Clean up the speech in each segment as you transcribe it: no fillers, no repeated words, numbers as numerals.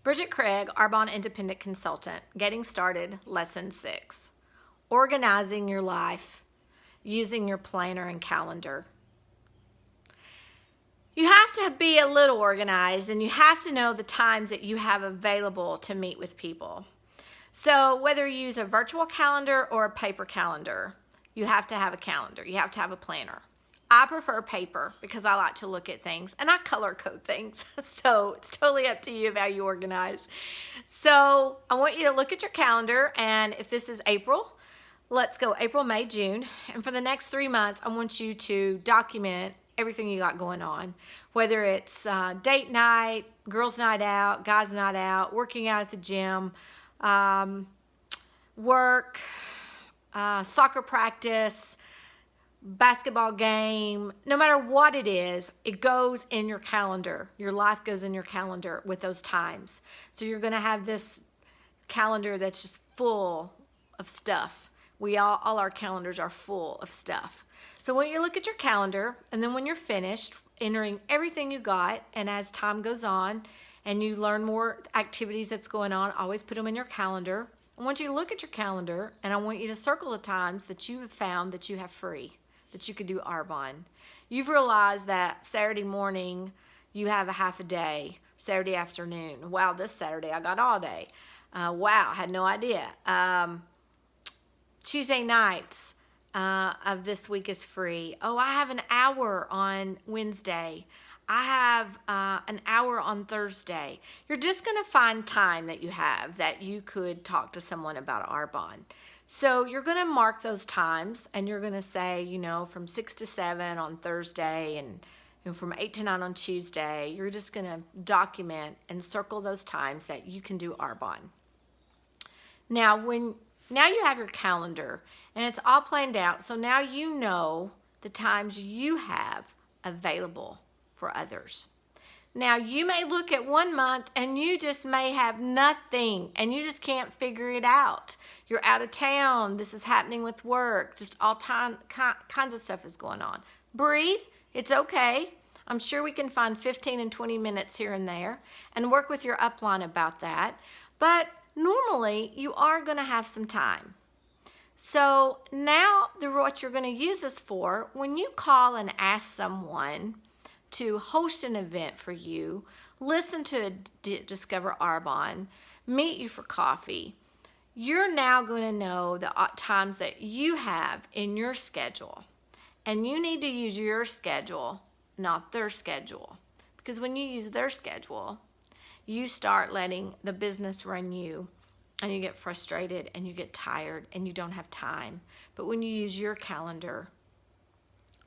Bridget Craig, Arbonne Independent Consultant, Getting Started, Lesson 6. Organizing your life using your planner and calendar. You have to be a little organized, and you have to know the times that you have available to meet with people. So whether you use a virtual calendar or a paper calendar, you have to have a calendar. You have to have a planner. I prefer paper because I like to look at things and I color code things. So it's totally up to you how you organize. So I want you to look at your calendar, and if this is April, let's go April, May, June. And for the next 3 months, I want you to document everything you got going on, whether it's date night, girls' night out, guys' night out, working out at the gym, work, soccer practice, basketball game. No matter what it is, it goes in your calendar. Your life goes in your calendar with those times. So you're going to have this calendar that's just full of stuff. All our calendars are full of stuff. So when you look at your calendar, and then when you're finished entering everything you got, and as time goes on and you learn more activities that's going on, always put them in your calendar. I want you to look at your calendar, and I want you to circle the times that you have found that you have free, that you could do Arbonne. You've realized that Saturday morning you have a half a day, Saturday afternoon. Wow, this Saturday I got all day. Wow, had no idea. Tuesday nights of this week is free. Oh, I have an hour on Wednesday. I have an hour on Thursday. You're just going to find time that you have that you could talk to someone about Arbonne. So you're going to mark those times, and you're going to say, from 6 to 7 on Thursday, and from 8 to 9 on Tuesday. You're just going to document and circle those times that you can do Arbonne. Now you have your calendar, and it's all planned out. So now you know the times you have available for others. Now you may look at 1 month and you just may have nothing, and you just can't figure it out. You're out of town. This is happening with work. Just all kinds of stuff is going on. Breathe. It's okay. I'm sure we can find 15 and 20 minutes here and there and work with your upline about that. But normally you are going to have some time. So now what you're going to use this for, when you call and ask someone to host an event for you, listen to Discover Arbonne, meet you for coffee, you're now going to know the times that you have in your schedule. And you need to use your schedule, not their schedule. Because when you use their schedule, you start letting the business run you, and you get frustrated and you get tired and you don't have time. But when you use your calendar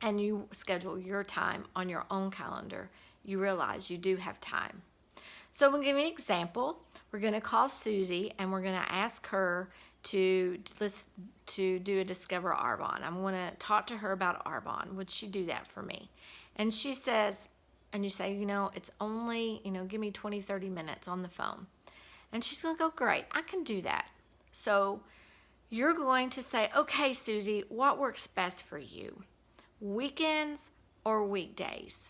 and you schedule your time on your own calendar, you realize you do have time. So I'm going to give you an example. We're going to call Susie, and we're going to ask her to do a Discover Arbonne. I'm going to talk to her about Arbonne. Would she do that for me? And she says, and you say, it's only, give me 20, 30 minutes on the phone. And she's going to go, great, I can do that. So you're going to say, okay, Susie, what works best for you? Weekends or weekdays?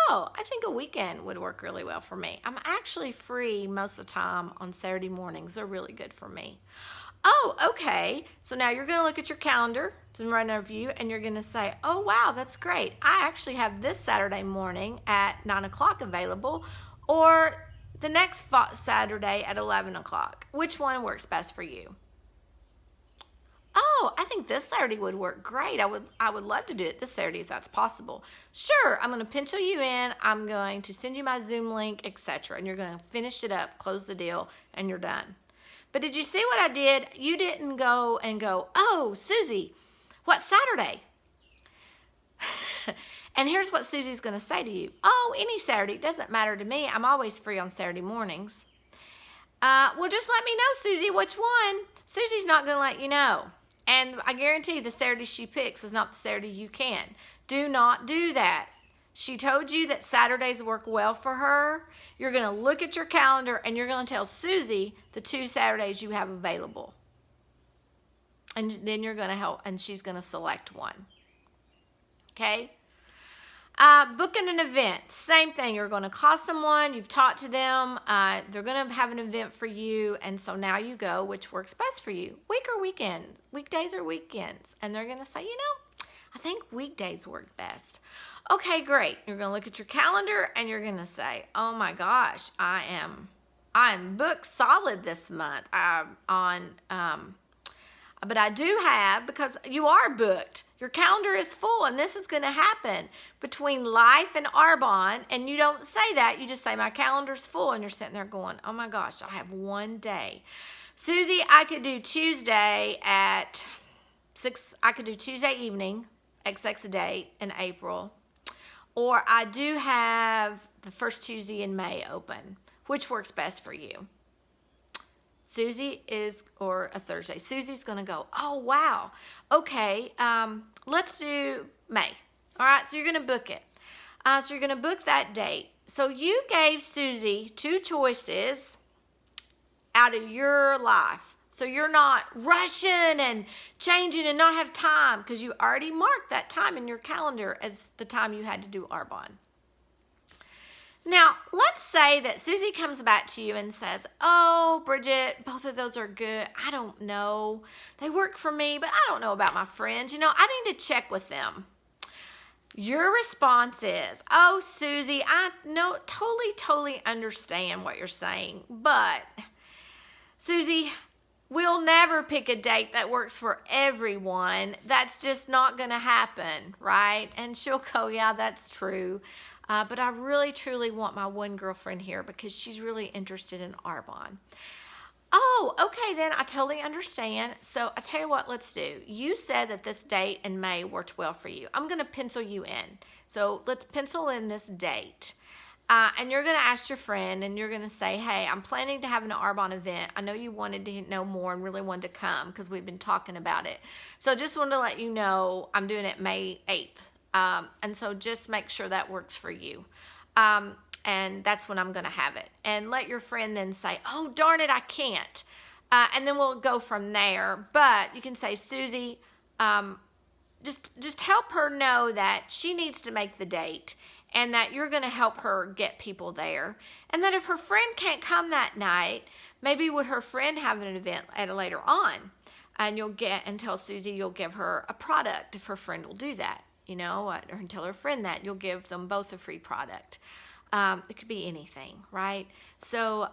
Oh, I think a weekend would work really well for me. I'm actually free most of the time on Saturday mornings. They're really good for me. Oh, okay. So now you're going to look at your calendar. It's in front of you, and you're going to say, oh, wow, that's great. I actually have this Saturday morning at 9 o'clock available, or the next Saturday at 11 o'clock. Which one works best for you? Oh, I think this Saturday would work great. I would love to do it this Saturday if that's possible. Sure, I'm going to pencil you in. I'm going to send you my Zoom link, etc. And you're going to finish it up, close the deal, and you're done. But did you see what I did? You didn't go, oh, Susie, what Saturday? And here's what Susie's going to say to you. Oh, any Saturday. It doesn't matter to me. I'm always free on Saturday mornings. Well, just let me know, Susie, which one. Susie's not going to let you know. And I guarantee the Saturday she picks is not the Saturday you can. Do not do that. She told you that Saturdays work well for her. You're going to look at your calendar, and you're going to tell Susie the 2 Saturdays you have available. And then you're going to help, and she's going to select one. Okay? Booking an event, same thing. You're going to call someone, you've talked to them, they're going to have an event for you, and so now you go, which works best for you, week or weekend, weekdays or weekends, and they're going to say, I think weekdays work best. Okay, great. You're going to look at your calendar, and you're going to say, oh my gosh, I'm booked solid this month but I do have, because you are booked. Your calendar is full, and this is going to happen between Life and Arbonne, and you don't say that. You just say, my calendar's full, and you're sitting there going, oh my gosh, I have one day. Susie, I could do Tuesday at 6. I could do Tuesday evening, XX a date in April, or I do have the first Tuesday in May open. Which works best for you? Susie or a Thursday. Susie's going to go, oh, wow. Okay, let's do May. All right, so you're going to book it. So you're going to book that date. So you gave Susie 2 choices out of your life. So you're not rushing and changing and not have time, because you already marked that time in your calendar as the time you had to do Arbonne. Now, let's say that Susie comes back to you and says, oh, Bridget, both of those are good. I don't know. They work for me, but I don't know about my friends. I need to check with them. Your response is, oh, Susie, I know, totally understand what you're saying, but Susie, we'll never pick a date that works for everyone. That's just not going to happen, right? And she'll go, yeah, that's true. But I really, truly want my one girlfriend here because she's really interested in Arbonne. Oh, okay, then I totally understand. So I tell you what, let's do. You said that this date in May worked well for you. I'm going to pencil you in. So let's pencil in this date. And you're going to ask your friend, and you're going to say, hey, I'm planning to have an Arbonne event. I know you wanted to know more and really wanted to come because we've been talking about it. So I just wanted to let you know I'm doing it May 8th. And so just make sure that works for you. And that's when I'm going to have it. And let your friend then say, oh, darn it, I can't. And then we'll go from there. But you can say, Susie, just help her know that she needs to make the date and that you're going to help her get people there. And that if her friend can't come that night, maybe would her friend have an event at a later on? And tell Susie you'll give her a product if her friend will do that. Or tell her friend that you'll give them both a free product. It could be anything, right? So,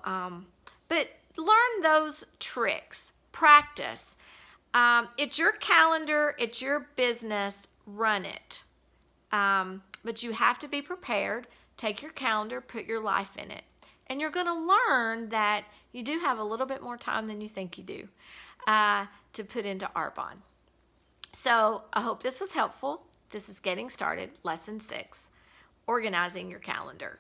but learn those tricks, practice. It's your calendar, it's your business, run it. But you have to be prepared. Take your calendar, put your life in it. And you're going to learn that you do have a little bit more time than you think you do to put into Arbonne. So I hope this was helpful. This is Getting Started, Lesson 6, Organizing Your Calendar.